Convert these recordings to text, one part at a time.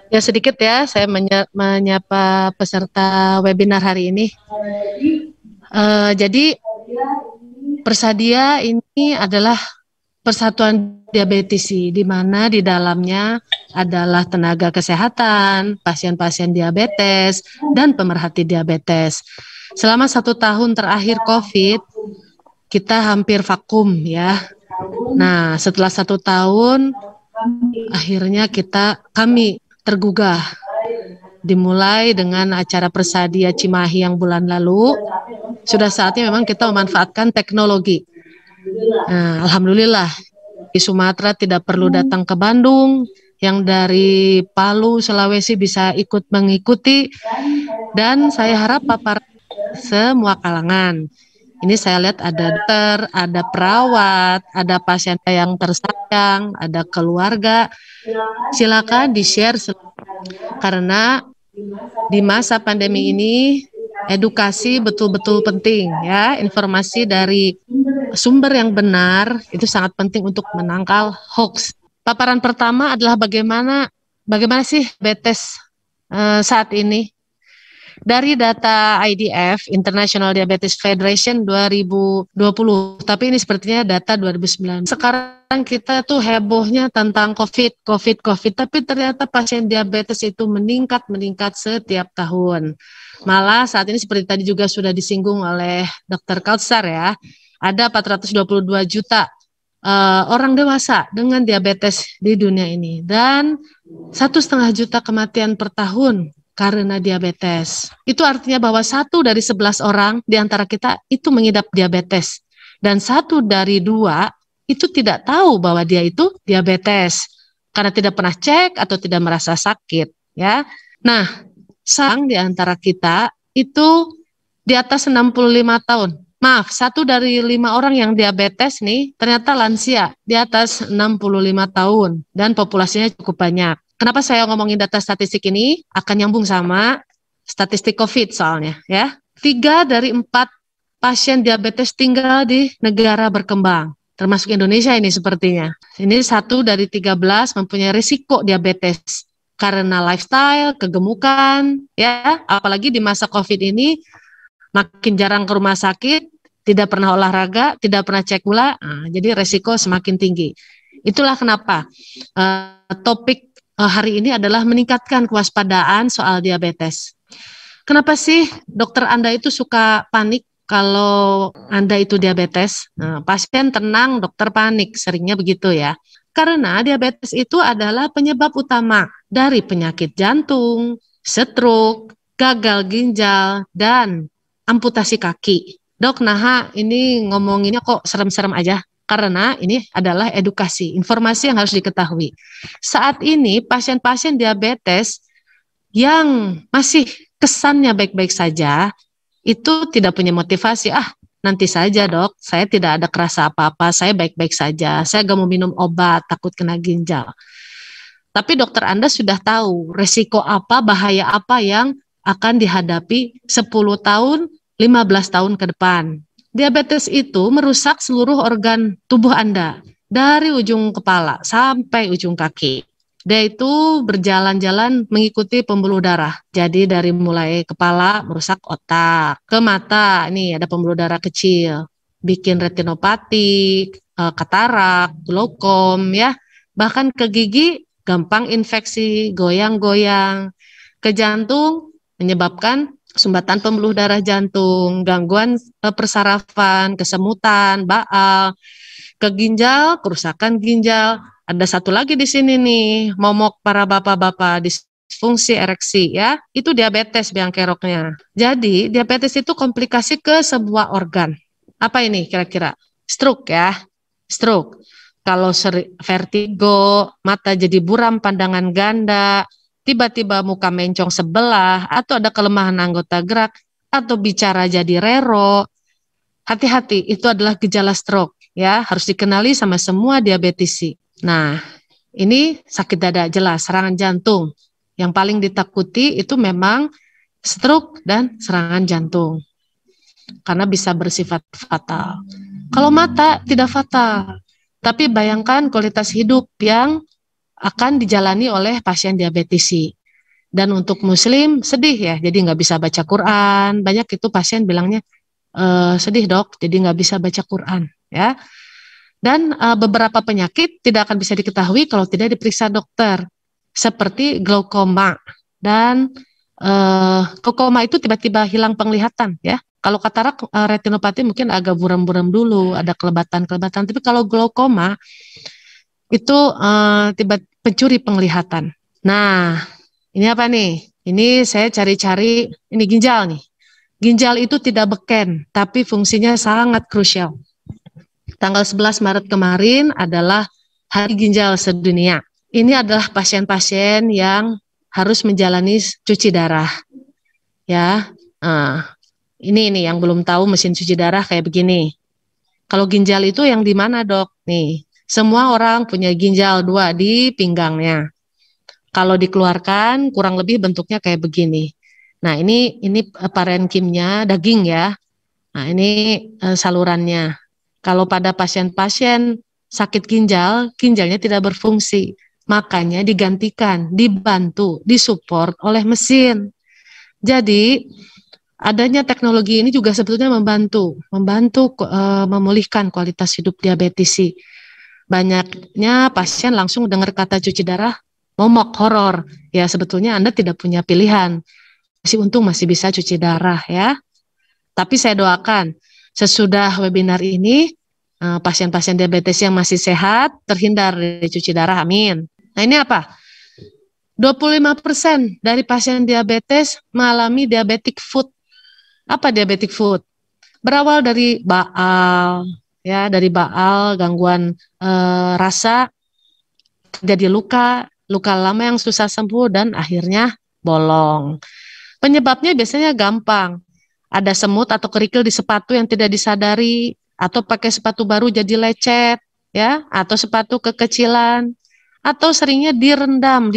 Ya sedikit ya, saya menyapa peserta webinar hari ini. Jadi Persadia ini adalah persatuan diabetesi, di mana di dalamnya adalah tenaga kesehatan, pasien-pasien diabetes, dan pemerhati diabetes. Selama 1 tahun terakhir COVID, kita hampir vakum ya. Nah, setelah 1 tahun, akhirnya kami tergugah. Dimulai dengan acara Persadia Cimahi yang bulan lalu, sudah saatnya memang kita memanfaatkan teknologi. Nah, alhamdulillah di Sumatera tidak perlu datang ke Bandung, yang dari Palu, Sulawesi bisa ikut mengikuti, dan saya harap paparan semua kalangan. Ini saya lihat ada dokter, ada perawat, ada pasien yang tersayang, ada keluarga. Silakan di-share karena di masa pandemi ini edukasi betul-betul penting ya. Informasi dari sumber yang benar itu sangat penting untuk menangkal hoax. Paparan pertama adalah bagaimana sih diabetes saat ini. Dari data IDF, International Diabetes Federation 2020, tapi ini sepertinya data 2009. Sekarang kita tuh hebohnya tentang COVID, tapi ternyata pasien diabetes itu meningkat setiap tahun. Malah saat ini seperti tadi juga sudah disinggung oleh Dr. Kautsar ya, ada 422 juta orang dewasa dengan diabetes di dunia ini, dan 1,5 juta kematian per tahun karena diabetes. Itu artinya bahwa 1 dari 11 orang di antara kita itu mengidap diabetes. Dan 1 dari 2 itu tidak tahu bahwa dia itu diabetes. Karena tidak pernah cek atau tidak merasa sakit. Ya. Nah, sang di antara kita itu di atas 65 tahun. Maaf, 1 dari 5 orang yang diabetes nih ternyata lansia di atas 65 tahun. Dan populasinya cukup banyak. Kenapa saya ngomongin data statistik ini? Akan nyambung sama statistik COVID soalnya ya. 3 dari 4 pasien diabetes tinggal di negara berkembang, termasuk Indonesia ini sepertinya. Ini 1 dari 13 mempunyai risiko diabetes karena lifestyle, kegemukan, ya. Apalagi di masa COVID ini makin jarang ke rumah sakit, tidak pernah olahraga, tidak pernah cek gula, jadi resiko semakin tinggi. Itulah kenapa topik hari ini adalah meningkatkan kewaspadaan soal diabetes. Kenapa sih dokter Anda itu suka panik kalau Anda itu diabetes? Nah, pasien tenang, dokter panik, seringnya begitu ya. Karena diabetes itu adalah penyebab utama dari penyakit jantung, stroke, gagal ginjal, dan amputasi kaki. Dok, nah ini ngomonginnya kok serem-serem aja? Karena ini adalah edukasi, informasi yang harus diketahui. Saat ini pasien-pasien diabetes yang masih kesannya baik-baik saja, itu tidak punya motivasi, nanti saja dok, saya tidak ada kerasa apa-apa, saya baik-baik saja, saya gak mau minum obat, takut kena ginjal. Tapi dokter Anda sudah tahu resiko apa, bahaya apa yang akan dihadapi 10 tahun, 15 tahun ke depan. Diabetes itu merusak seluruh organ tubuh Anda, dari ujung kepala sampai ujung kaki. Dia itu berjalan-jalan mengikuti pembuluh darah. Jadi dari mulai kepala merusak otak, ke mata, ini ada pembuluh darah kecil, bikin retinopati, katarak, glaukom, ya. Bahkan ke gigi, gampang infeksi, goyang-goyang. Ke jantung, menyebabkan sumbatan pembuluh darah jantung, gangguan persarafan, kesemutan, baal. Ke ginjal, kerusakan ginjal. Ada satu lagi di sini nih, momok para bapak-bapak, disfungsi ereksi ya. Itu diabetes biang keroknya. Jadi diabetes itu komplikasi ke sebuah organ. Apa ini kira-kira? Stroke ya. Stroke. Kalau vertigo, mata jadi buram, pandangan ganda, tiba-tiba muka mencong sebelah, atau ada kelemahan anggota gerak, atau bicara jadi rero. Hati-hati, itu adalah gejala stroke ya, harus dikenali sama semua diabetisi. Nah, ini sakit dada jelas, serangan jantung. Yang paling ditakuti itu memang stroke dan serangan jantung, karena bisa bersifat fatal. Kalau mata tidak fatal, tapi bayangkan kualitas hidup yang akan dijalani oleh pasien diabetisi. Dan untuk Muslim sedih ya, jadi nggak bisa baca Quran. Banyak itu pasien bilangnya sedih dok, jadi nggak bisa baca Quran ya. Dan beberapa penyakit tidak akan bisa diketahui kalau tidak diperiksa dokter, seperti glaukoma dan glaukoma itu tiba-tiba hilang penglihatan ya. Kalau katarak retinopati mungkin agak buram-buram dulu, ada kelebatan-kelebatan. Tapi kalau glaukoma itu tiba pencuri penglihatan. Nah, ini apa nih? Ini saya cari-cari, ini ginjal nih. Ginjal itu tidak beken, tapi fungsinya sangat krusial. Tanggal 11 Maret kemarin adalah Hari Ginjal Sedunia. Ini adalah pasien-pasien yang harus menjalani cuci darah. Ya, ini yang belum tahu mesin cuci darah kayak begini. Kalau ginjal itu yang di mana dok? Nih, semua orang punya ginjal 2 di pinggangnya. Kalau dikeluarkan kurang lebih bentuknya kayak begini. Nah, ini parenkimnya daging ya. Nah, ini salurannya. Kalau pada pasien-pasien sakit ginjal, ginjalnya tidak berfungsi. Makanya digantikan, dibantu, disupport oleh mesin. Jadi, adanya teknologi ini juga sebetulnya membantu memulihkan kualitas hidup diabetesi. Banyaknya pasien langsung dengar kata cuci darah, momok, horor. Ya, sebetulnya Anda tidak punya pilihan. Masih untung masih bisa cuci darah ya. Tapi saya doakan sesudah webinar ini pasien-pasien diabetes yang masih sehat terhindar dari cuci darah, amin. Nah, ini apa? 25% dari pasien diabetes mengalami diabetic foot. Apa diabetic foot? Berawal dari baal, ya, dari baal, gangguan rasa, jadi luka lama yang susah sembuh dan akhirnya bolong. Penyebabnya biasanya gampang. Ada semut atau kerikil di sepatu yang tidak disadari, atau pakai sepatu baru jadi lecet, ya, atau sepatu kekecilan, atau seringnya direndam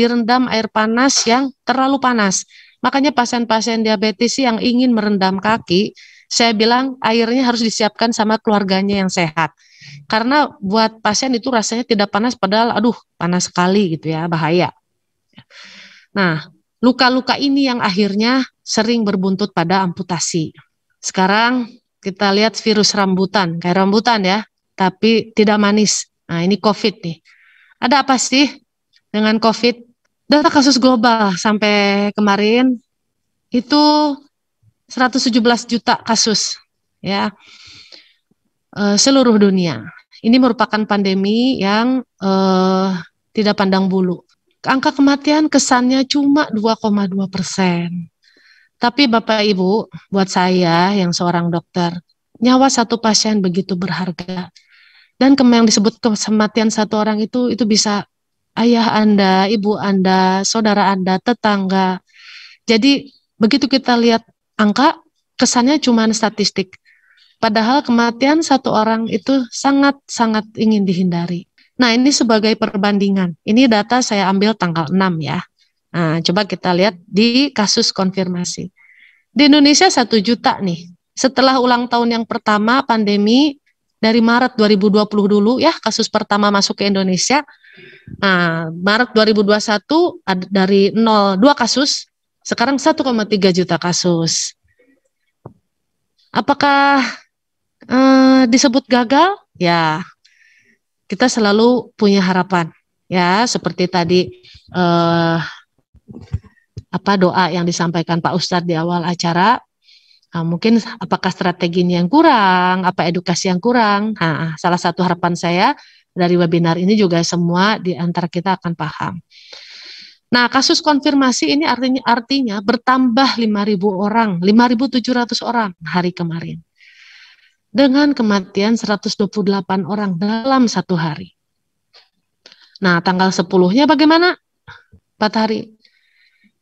air panas yang terlalu panas. Makanya pasien-pasien diabetes yang ingin merendam kaki, saya bilang airnya harus disiapkan sama keluarganya yang sehat. Karena buat pasien itu rasanya tidak panas, padahal aduh panas sekali gitu ya, bahaya. Nah, luka-luka ini yang akhirnya sering berbuntut pada amputasi. Sekarang kita lihat virus rambutan, kayak rambutan ya, tapi tidak manis. Nah, ini COVID nih. Ada apa sih dengan COVID? Data kasus global sampai kemarin itu 117 juta kasus ya, seluruh dunia. Ini merupakan pandemi yang tidak pandang bulu. Angka kematian kesannya cuma 2,2%. Tapi Bapak Ibu, buat saya yang seorang dokter, nyawa satu pasien begitu berharga. Dan yang disebut kematian satu orang itu bisa ayah Anda, ibu Anda, saudara Anda, tetangga. Jadi begitu kita lihat angka, kesannya cuma statistik. Padahal kematian satu orang itu sangat-sangat ingin dihindari. Nah, ini sebagai perbandingan. Ini data saya ambil tanggal 6 ya. Nah, coba kita lihat di kasus konfirmasi. Di Indonesia 1 juta nih. Setelah ulang tahun yang pertama pandemi dari Maret 2020 dulu ya, kasus pertama masuk ke Indonesia. Nah, Maret 2021 dari 2 kasus, sekarang 1,3 juta kasus. Apakah disebut gagal? Ya, kita selalu punya harapan ya, seperti tadi doa yang disampaikan Pak Ustadz di awal acara. Mungkin apakah strateginya yang kurang, apa edukasi yang kurang. Nah, salah satu harapan saya dari webinar ini juga semua di antara kita akan paham. Nah, kasus konfirmasi ini artinya bertambah 5.000 orang, 5.700 orang hari kemarin. Dengan kematian 128 orang dalam 1 hari. Nah, tanggal 10-nya bagaimana? 4 hari.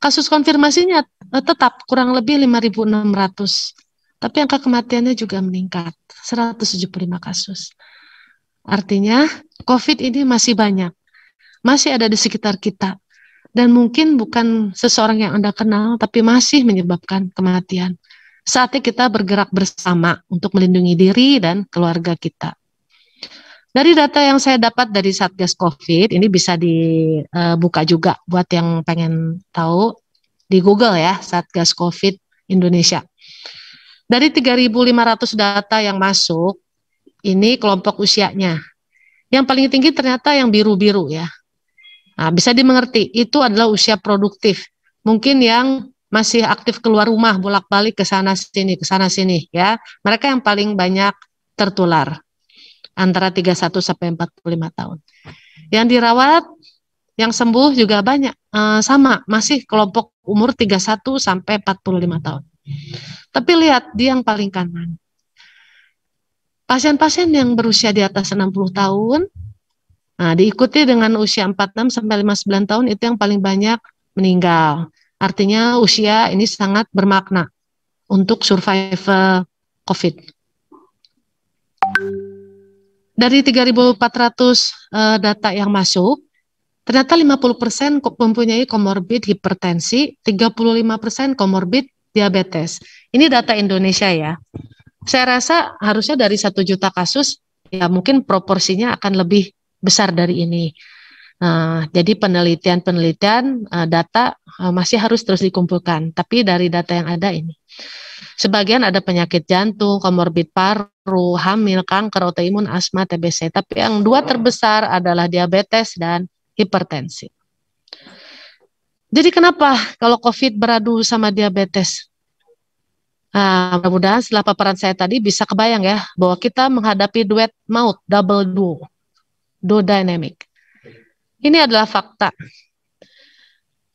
Kasus konfirmasinya tetap kurang lebih 5.600. Tapi angka kematiannya juga meningkat, 175 kasus. Artinya, COVID ini masih banyak. Masih ada di sekitar kita. Dan mungkin bukan seseorang yang Anda kenal, tapi masih menyebabkan kematian. Saatnya kita bergerak bersama untuk melindungi diri dan keluarga kita. Dari data yang saya dapat dari Satgas COVID, ini bisa dibuka juga buat yang pengen tahu. di Google ya, Satgas COVID Indonesia. Dari 3.500 data yang masuk, ini kelompok usianya. Yang paling tinggi ternyata yang biru-biru ya. Nah, bisa dimengerti, itu adalah usia produktif. Mungkin yang masih aktif keluar rumah, bolak-balik ke sana sini ya. Mereka yang paling banyak tertular antara 31 sampai 45 tahun. Yang dirawat, yang sembuh juga banyak. Sama, masih kelompok umur 31 sampai 45 tahun. Tapi lihat di yang paling kanan. Pasien-pasien yang berusia di atas 60 tahun, nah diikuti dengan usia 46 sampai 59 tahun itu yang paling banyak meninggal. Artinya usia ini sangat bermakna untuk survival COVID. Dari 3.400 data yang masuk, ternyata 50% mempunyai komorbid hipertensi, 35% komorbid diabetes. Ini data Indonesia ya. Saya rasa harusnya dari 1 juta kasus, ya mungkin proporsinya akan lebih besar dari ini. Nah, jadi penelitian data masih harus terus dikumpulkan, tapi dari data yang ada ini. Sebagian ada penyakit jantung, komorbid paru, hamil, kanker, autoimun, asma, TBC. Tapi yang 2 terbesar adalah diabetes dan hipertensi. Jadi kenapa kalau COVID beradu sama diabetes? Nah, mudah-mudahan setelah paparan saya tadi bisa kebayang ya, bahwa kita menghadapi duet maut, double duo dynamic. Ini adalah fakta.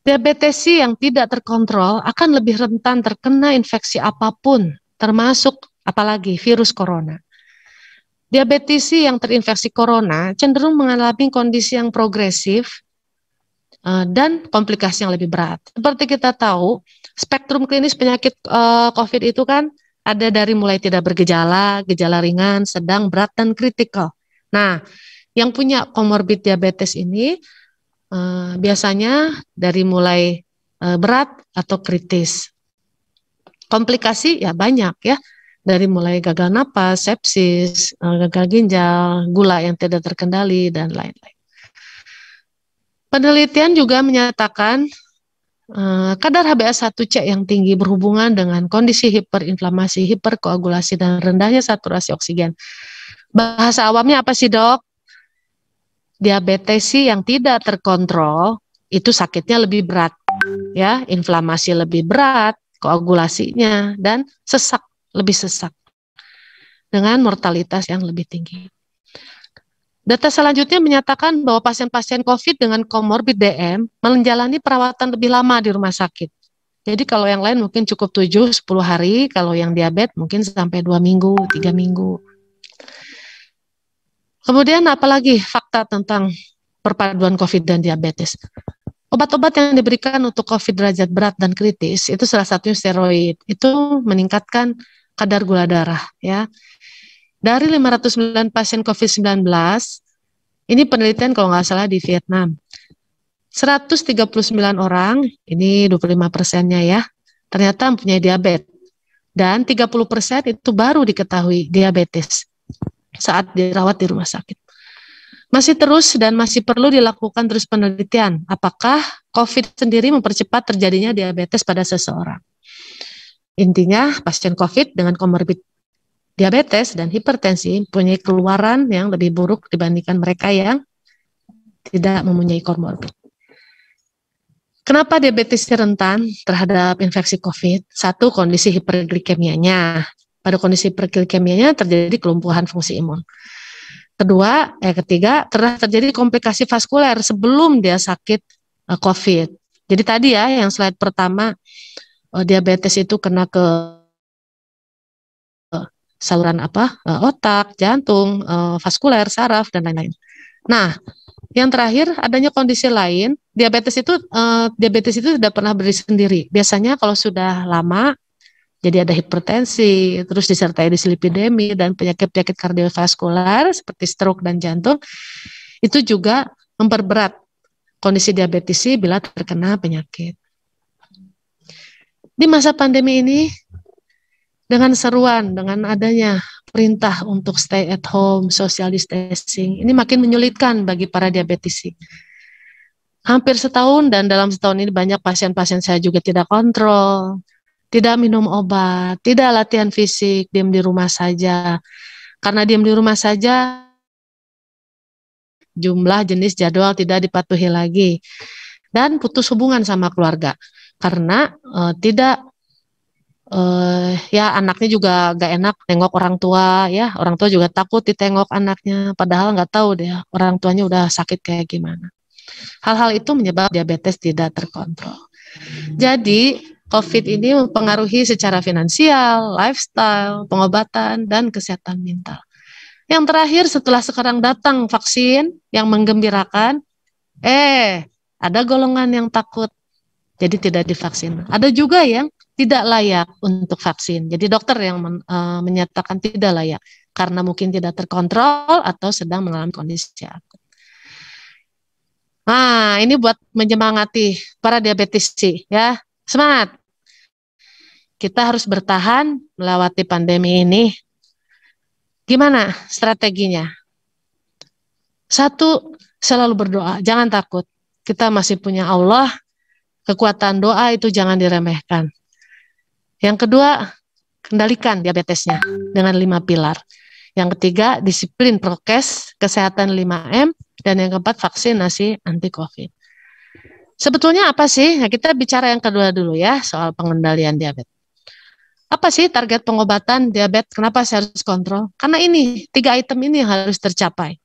Diabetesi yang tidak terkontrol akan lebih rentan terkena infeksi apapun, termasuk apalagi virus corona. Diabetesi yang terinfeksi corona cenderung mengalami kondisi yang progresif dan komplikasi yang lebih berat. Seperti kita tahu, spektrum klinis penyakit COVID itu kan ada dari mulai tidak bergejala, gejala ringan, sedang, berat, dan kritikal. Nah, yang punya komorbid diabetes ini biasanya dari mulai berat atau kritis. Komplikasi ya banyak ya, dari mulai gagal napas, sepsis, gagal ginjal, gula yang tidak terkendali, dan lain-lain. Penelitian juga menyatakan kadar HbA1c yang tinggi berhubungan dengan kondisi hiperinflamasi, hiperkoagulasi, dan rendahnya saturasi oksigen. Bahasa awamnya apa sih, Dok? Diabetesi yang tidak terkontrol itu sakitnya lebih berat, ya, inflamasi lebih berat, koagulasinya, dan lebih sesak dengan mortalitas yang lebih tinggi. Data selanjutnya menyatakan bahwa pasien-pasien COVID dengan komorbid DM menjalani perawatan lebih lama di rumah sakit. Jadi kalau yang lain mungkin cukup 7-10 hari, kalau yang diabetes mungkin sampai 2 minggu, 3 minggu. Kemudian apalagi fakta tentang perpaduan COVID dan diabetes. Obat-obat yang diberikan untuk COVID derajat berat dan kritis itu salah satunya steroid. Itu meningkatkan kadar gula darah ya. Dari 509 pasien COVID-19, ini penelitian kalau nggak salah di Vietnam. 139 orang, ini 25%-nya ya, ternyata mempunyai diabetes. Dan 30% itu baru diketahui diabetes saat dirawat di rumah sakit. Masih terus dan masih perlu dilakukan terus penelitian. Apakah COVID sendiri mempercepat terjadinya diabetes pada seseorang? Intinya, pasien COVID dengan komorbid diabetes dan hipertensi punya keluaran yang lebih buruk dibandingkan mereka yang tidak mempunyai komorbid. Kenapa diabetes rentan terhadap infeksi COVID? Satu, kondisi hiperglikemianya. Pada kondisi hiperglikemianya terjadi kelumpuhan fungsi imun. Ketiga, terjadi komplikasi vaskuler sebelum dia sakit COVID. Jadi tadi ya, yang slide pertama, diabetes itu kena ke saluran otak, jantung, vaskuler, saraf, dan lain-lain. Nah, yang terakhir adanya kondisi lain, diabetes itu tidak pernah berdiri sendiri. Biasanya kalau sudah lama, jadi ada hipertensi, terus disertai dislipidemi dan penyakit-penyakit kardiovaskular seperti stroke dan jantung, itu juga memperberat kondisi diabetes bila terkena penyakit. Di masa pandemi ini, dengan seruan, dengan adanya perintah untuk stay at home, social distancing, ini makin menyulitkan bagi para diabetisi. hampir setahun, dan dalam setahun ini banyak pasien-pasien saya juga tidak kontrol, tidak minum obat, tidak latihan fisik, diam di rumah saja. Karena diam di rumah saja, jumlah jenis jadwal tidak dipatuhi lagi, dan putus hubungan sama keluarga karena tidak ya anaknya juga gak enak nengok orang tua, ya orang tua juga takut ditengok anaknya, padahal nggak tahu deh orang tuanya udah sakit kayak gimana. Hal-hal itu menyebabkan diabetes tidak terkontrol. Jadi COVID ini mempengaruhi secara finansial, lifestyle, pengobatan, dan kesehatan mental. Yang terakhir, setelah sekarang datang vaksin yang menggembirakan, ada golongan yang takut, jadi tidak divaksin. Ada juga yang tidak layak untuk vaksin. Jadi dokter yang menyatakan tidak layak karena mungkin tidak terkontrol atau sedang mengalami kondisi akut. Nah, ini buat menyemangati para diabetisi ya. Semangat. Kita harus bertahan melewati pandemi ini. Gimana strateginya? Satu, selalu berdoa, jangan takut. Kita masih punya Allah, kekuatan doa itu jangan diremehkan. Yang kedua, kendalikan diabetesnya dengan 5 pilar. Yang ketiga, disiplin prokes, kesehatan 5M, dan yang keempat, vaksinasi anti-COVID. Sebetulnya apa sih? Nah, kita bicara yang kedua dulu ya, soal pengendalian diabetes. Apa sih target pengobatan diabetes? Kenapa saya harus kontrol? Karena ini, 3 item ini harus tercapai.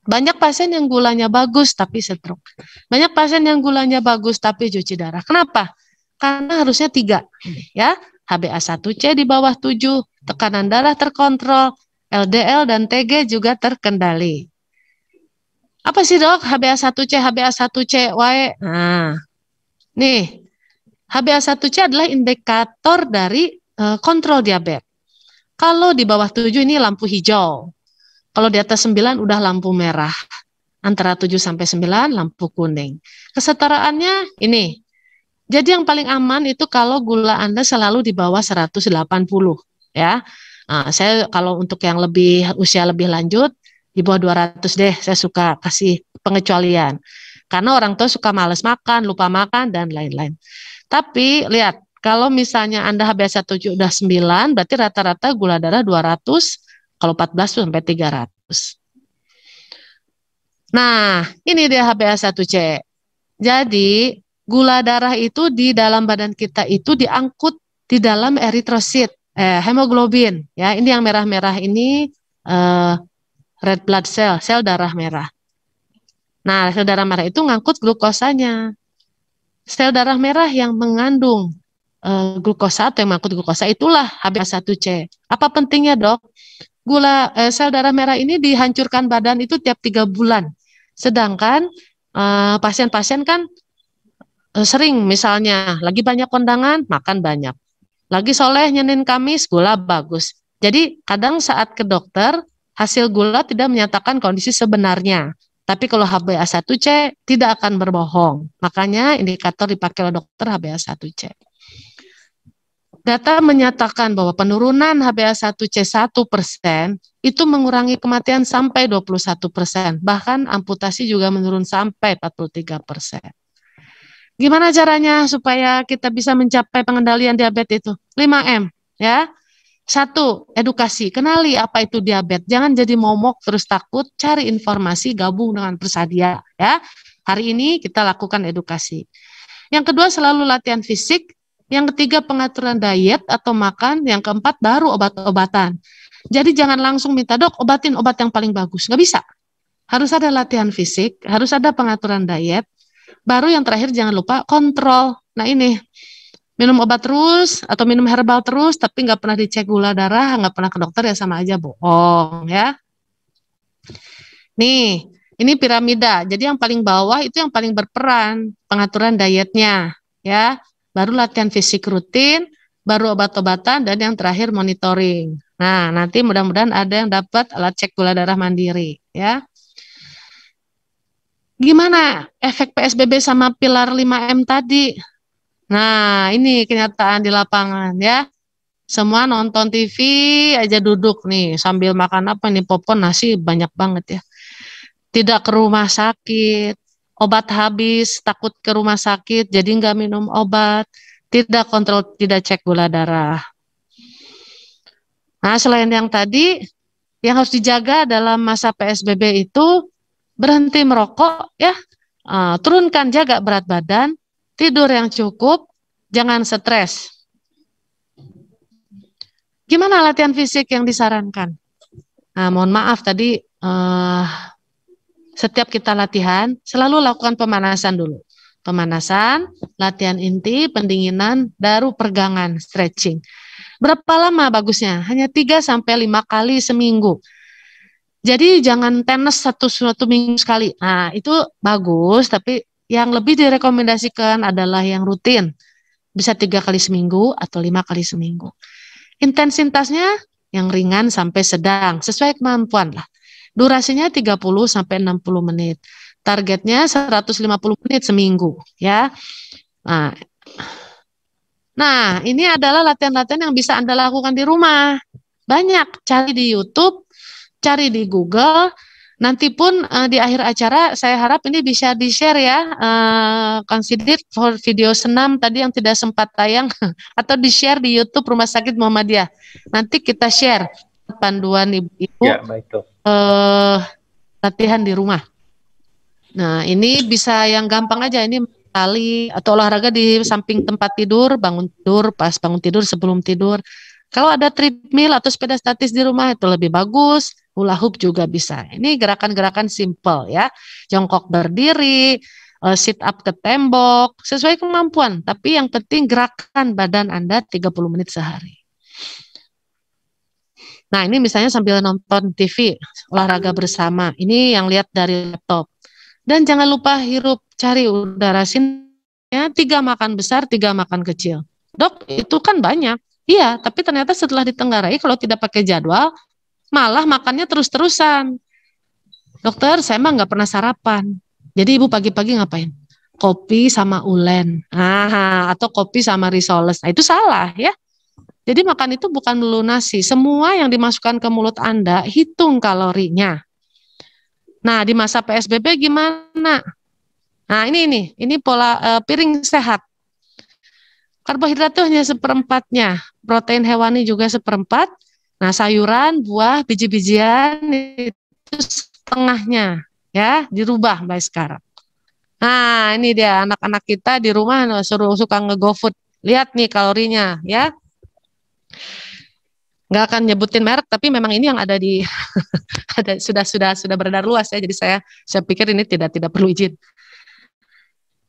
Banyak pasien yang gulanya bagus tapi stroke. Banyak pasien yang gulanya bagus tapi cuci darah. Kenapa? Karena harusnya 3, ya. HbA1c di bawah 7, tekanan darah terkontrol, LDL dan TG juga terkendali. Apa sih dok? HbA1c, HbA1c, wae. Nah, nih, HbA1c adalah indikator dari kontrol diabetes. Kalau di bawah 7 ini lampu hijau. Kalau di atas 9 udah lampu merah. Antara 7 sampai 9 lampu kuning. Kesetaraannya ini. Jadi yang paling aman itu kalau gula Anda selalu di bawah 180 ya. Nah, saya kalau untuk yang lebih usia lebih lanjut di bawah 200 deh, saya suka kasih pengecualian. Karena orang tua suka males makan, lupa makan dan lain-lain. Tapi lihat, kalau misalnya Anda HbA1c udah 9, berarti rata-rata gula darah 200, kalau 14 sampai 300. Nah, ini dia HbA1c. Jadi, gula darah itu di dalam badan kita itu diangkut di dalam eritrosit, hemoglobin. Ya, ini yang merah-merah ini red blood cell, sel darah merah. Nah, sel darah merah itu ngangkut glukosanya. Sel darah merah yang mengandung glukosa atau yang mengangkut glukosa itulah HbA1c. Apa pentingnya, dok? Sel darah merah ini dihancurkan badan itu tiap 3 bulan. Sedangkan pasien-pasien kan sering misalnya lagi banyak kondangan, makan banyak. Lagi soleh Senin Kamis, gula bagus. Jadi kadang saat ke dokter, hasil gula tidak menyatakan kondisi sebenarnya. Tapi kalau HbA1c tidak akan berbohong. Makanya indikator dipakai oleh dokter HbA1c. Data menyatakan bahwa penurunan HbA1c 1% itu mengurangi kematian sampai 21%. Bahkan amputasi juga menurun sampai 43%. Gimana caranya supaya kita bisa mencapai pengendalian diabetes itu? 5M, ya. 1, edukasi. Kenali apa itu diabetes. Jangan jadi momok terus takut, cari informasi, gabung dengan Persadia, ya. Hari ini kita lakukan edukasi. Yang kedua, selalu latihan fisik. Yang ketiga, pengaturan diet atau makan. Yang keempat, baru obat-obatan. Jadi jangan langsung minta, dok, obatin obat yang paling bagus. Nggak bisa. Harus ada latihan fisik, harus ada pengaturan diet. Baru yang terakhir, jangan lupa kontrol. Nah ini, minum obat terus atau minum herbal terus, tapi nggak pernah dicek gula darah, nggak pernah ke dokter, ya sama aja bohong, ya. Nih, ini piramida. Jadi yang paling bawah itu yang paling berperan, pengaturan dietnya, ya. Baru latihan fisik rutin, baru obat-obatan, dan yang terakhir monitoring. Nah, nanti mudah-mudahan ada yang dapat alat cek gula darah mandiri, ya. Gimana efek PSBB sama pilar 5M tadi? Nah, ini kenyataan di lapangan, ya. Semua nonton TV aja duduk nih, sambil makan apa nih, popcorn, nasi banyak banget ya. Tidak ke rumah sakit, obat habis, takut ke rumah sakit, jadi nggak minum obat, tidak kontrol, tidak cek gula darah. Nah, selain yang tadi, yang harus dijaga dalam masa PSBB itu berhenti merokok, ya, turunkan, jaga berat badan, tidur yang cukup, jangan stres. Gimana latihan fisik yang disarankan? Nah, mohon maaf tadi setiap kita latihan selalu lakukan pemanasan dulu. Pemanasan, latihan inti, pendinginan, baru peregangan, stretching. Berapa lama bagusnya? Hanya 3-5 kali seminggu. Jadi jangan tenis satu minggu sekali. Nah, itu bagus, tapi yang lebih direkomendasikan adalah yang rutin. Bisa 3 kali seminggu atau 5 kali seminggu. Intensitasnya yang ringan sampai sedang, sesuai kemampuan lah. Durasinya 30-60 menit. Targetnya 150 menit seminggu, ya. Nah, ini adalah latihan-latihan yang bisa Anda lakukan di rumah. Banyak, cari di YouTube, cari di Google. Nanti pun di akhir acara saya harap ini bisa di-share ya, consider for video senam tadi yang tidak sempat tayang atau di-share di YouTube Rumah Sakit Muhammadiyah. Nanti kita share panduan ibu-ibu ya, baik, latihan di rumah. Nah, ini bisa yang gampang aja, ini tali atau olahraga di samping tempat tidur, bangun tidur, pas bangun tidur, sebelum tidur. Kalau ada treadmill atau sepeda statis di rumah itu lebih bagus. Hula hoop juga bisa. Ini gerakan-gerakan simple ya. Jongkok berdiri, sit up ke tembok, sesuai kemampuan. Tapi yang penting gerakan badan Anda 30 menit sehari. Nah, ini misalnya sambil nonton TV, olahraga bersama. Ini yang lihat dari laptop. Dan jangan lupa hirup, cari udara sinnya, 3 makan besar, 3 makan kecil. Dok, itu kan banyak. Iya, tapi ternyata setelah ditenggarai, kalau tidak pakai jadwal, malah makannya terus-terusan. Dokter, saya mah nggak pernah sarapan. Jadi ibu pagi-pagi ngapain? Kopi sama ulen. Atau kopi sama risoles. Nah, itu salah ya. Jadi makan itu bukan melulu nasi. Semua yang dimasukkan ke mulut Anda, hitung kalorinya. Nah, di masa PSBB gimana? Nah, ini pola piring sehat. Karbohidrat itu hanya seperempatnya, protein hewani juga seperempat. Nah, sayuran, buah, biji-bijian itu setengahnya, ya, dirubah mulai sekarang. Nah, ini dia anak-anak kita di rumah suka nge-GoFood. Lihat nih kalorinya, ya. Nggak akan nyebutin merek, tapi memang ini yang ada di sudah beredar luas ya. Jadi saya pikir ini tidak perlu izin.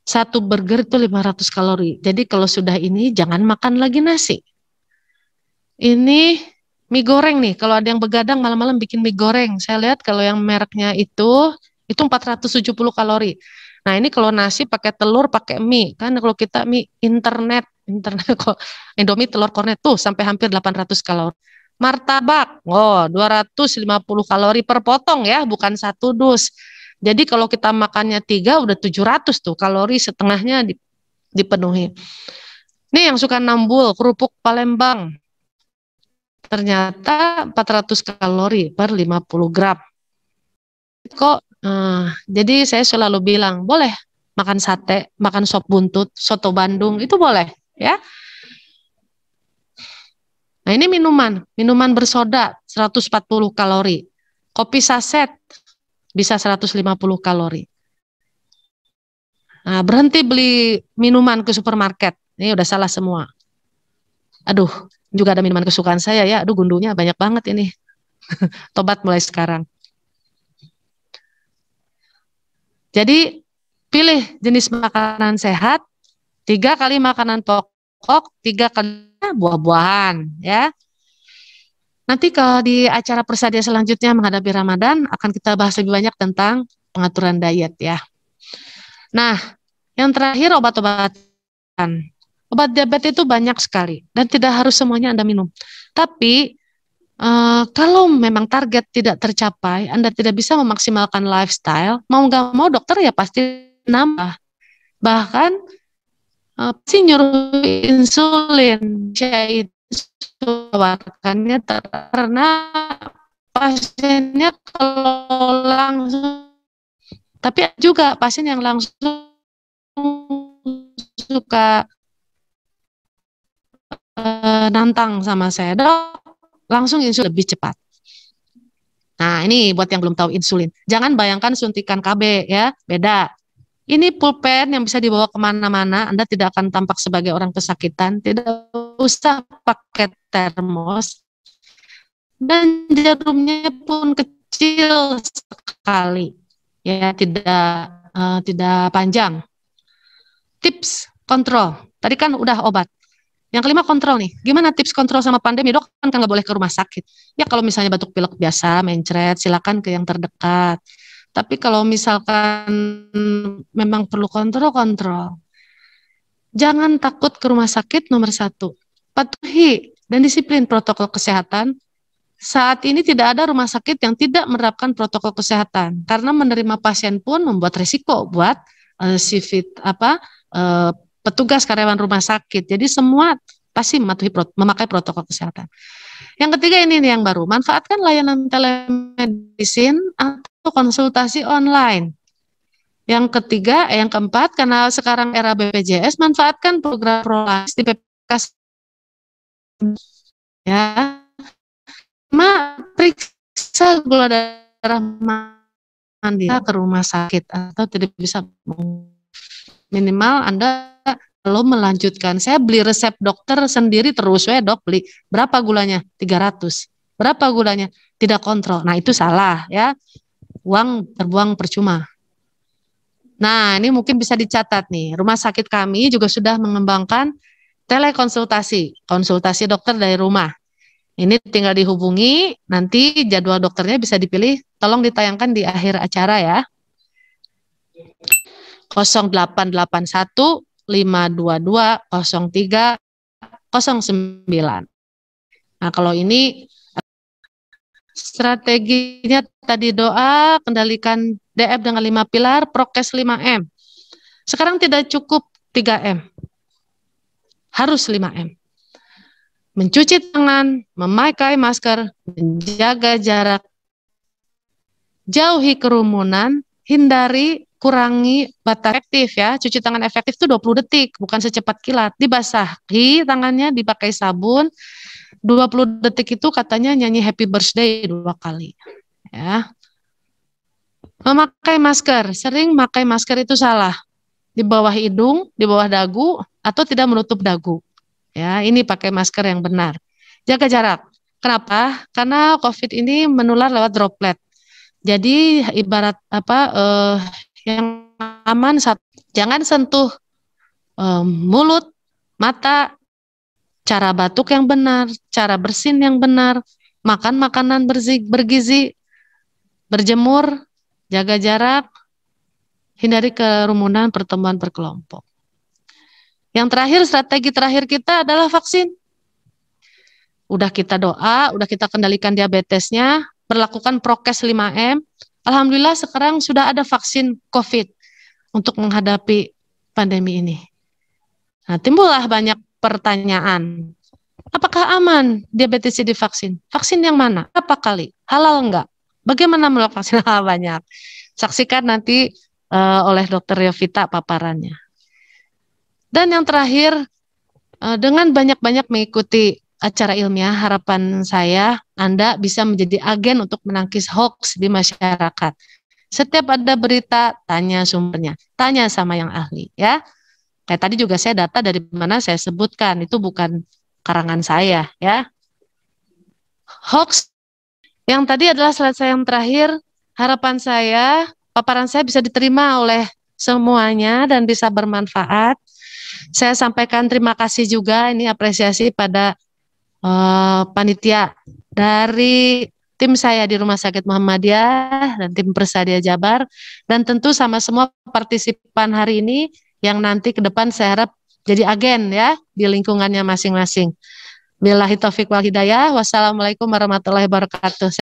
Satu burger itu 500 kalori. Jadi kalau sudah ini jangan makan lagi nasi. Ini mie goreng nih. Kalau ada yang begadang malam-malam bikin mie goreng. Saya lihat kalau yang mereknya itu 470 kalori. Nah, ini kalau nasi pakai telur, pakai mie. Kan kalau kita mie internet kok Indomie telur kornet tuh sampai hampir 800 kalori. Martabak, 250 kalori per potong ya, bukan satu dus. Jadi kalau kita makannya 3 udah 700 tuh kalori, setengahnya dipenuhi. Ini yang suka nambul, kerupuk Palembang. Ternyata 400 kalori per 50 gram. Kok jadi saya selalu bilang, boleh makan sate, makan sop buntut, soto Bandung, itu boleh ya. Nah, ini minuman bersoda 140 kalori. Kopi saset bisa 150 kalori. Nah, berhenti beli minuman ke supermarket. Ini udah salah semua. Aduh, juga ada minuman kesukaan saya ya. Aduh, gundunya banyak banget ini. Tobat mulai sekarang. Jadi, pilih jenis makanan sehat, 3 kali makanan pokok, 3 kali buah-buahan ya. Nanti kalau di acara Persadia selanjutnya menghadapi Ramadan akan kita bahas lebih banyak tentang pengaturan diet ya. Nah, yang terakhir obat-obatan. Obat diabetes itu banyak sekali dan tidak harus semuanya Anda minum. Tapi kalau memang target tidak tercapai, Anda tidak bisa memaksimalkan lifestyle, mau nggak mau dokter ya pasti nambah. Bahkan pasti nyuruh insulin, yaitu tawarkannya karena pasiennya kalau langsung Tapi juga pasien yang langsung suka nantang sama saya, dok, langsung insulin lebih cepat. Nah, ini buat yang belum tahu insulin. Jangan bayangkan suntikan KB ya, beda. Ini pulpen yang bisa dibawa kemana-mana, Anda tidak akan tampak sebagai orang kesakitan, tidak usah pakai termos, dan jarumnya pun kecil sekali, ya tidak panjang. Tips kontrol, tadi kan udah obat. Yang kelima kontrol nih, gimana tips kontrol sama pandemi, dok? Kan nggak boleh ke rumah sakit. Ya kalau misalnya batuk pilek biasa, mencret, silakan ke yang terdekat. Tapi kalau misalkan memang perlu kontrol. Jangan takut ke rumah sakit, nomor satu. Patuhi dan disiplin protokol kesehatan. Saat ini tidak ada rumah sakit yang tidak menerapkan protokol kesehatan karena menerima pasien pun membuat risiko buat petugas karyawan rumah sakit. Jadi semua pasti memakai protokol kesehatan. Yang ketiga ini nih yang baru, manfaatkan layanan telemedicine atau konsultasi online. Yang ketiga, yang keempat, karena sekarang era BPJS, manfaatkan program Prolaris di PPK ya. Periksa gula darah mandi ke rumah sakit atau tidak bisa, minimal Anda kalau melanjutkan. Saya beli resep dokter sendiri terus, dok beli berapa gulanya? 300. Berapa gulanya? Tidak kontrol. Nah, itu salah ya. Uang terbuang percuma. Nah, ini mungkin bisa dicatat nih. Rumah sakit kami juga sudah mengembangkan telekonsultasi, konsultasi dokter dari rumah. Ini tinggal dihubungi, nanti jadwal dokternya bisa dipilih, tolong ditayangkan di akhir acara ya. 0881 522 03 09. Nah, kalau ini strateginya tadi doa, kendalikan DF dengan 5 pilar, prokes 5M. Sekarang tidak cukup 3M. Harus 5M. Mencuci tangan, memakai masker, menjaga jarak, jauhi kerumunan, hindari, kurangi batas efektif ya. Cuci tangan efektif itu 20 detik, bukan secepat kilat. Dibasahi tangannya, dipakai sabun. 20 detik itu katanya nyanyi happy birthday 2 kali. Ya. Memakai masker, sering pakai masker itu salah. Di bawah hidung, di bawah dagu, atau tidak menutup dagu. Ya, ini pakai masker yang benar. Jaga jarak. Kenapa? Karena COVID ini menular lewat droplet. Jadi ibarat yang aman, jangan sentuh mulut, mata, cara batuk yang benar, cara bersin yang benar, makan makanan bergizi, berjemur, jaga jarak, hindari kerumunan, pertemuan berkelompok. Yang terakhir, strategi terakhir kita adalah vaksin. Udah kita doa, udah kita kendalikan diabetesnya, berlakukan prokes 5M. Alhamdulillah sekarang sudah ada vaksin COVID untuk menghadapi pandemi ini. Nah, timbullah banyak pertanyaan. Apakah aman diabetes divaksin? Vaksin yang mana? Berapa kali? Halal enggak? Bagaimana melakukan vaksin? Banyak. Saksikan nanti oleh Dr. Yovita paparannya. Dan yang terakhir, dengan banyak-banyak mengikuti acara ilmiah, harapan saya Anda bisa menjadi agen untuk menangkis hoax di masyarakat. Setiap ada berita, tanya sumbernya, tanya sama yang ahli ya. Kayak tadi juga saya data dari mana saya sebutkan, itu bukan karangan saya ya. Hoax yang tadi adalah slide saya yang terakhir. Harapan saya, paparan saya bisa diterima oleh semuanya dan bisa bermanfaat. Saya sampaikan terima kasih juga, ini apresiasi pada panitia dari tim saya di Rumah Sakit Muhammadiyah dan tim Persadia Jabar, dan tentu sama semua partisipan hari ini yang nanti ke depan saya harap jadi agen ya di lingkungannya masing-masing. Billahi taufiq wal hidayah. Wassalamualaikum warahmatullahi wabarakatuh.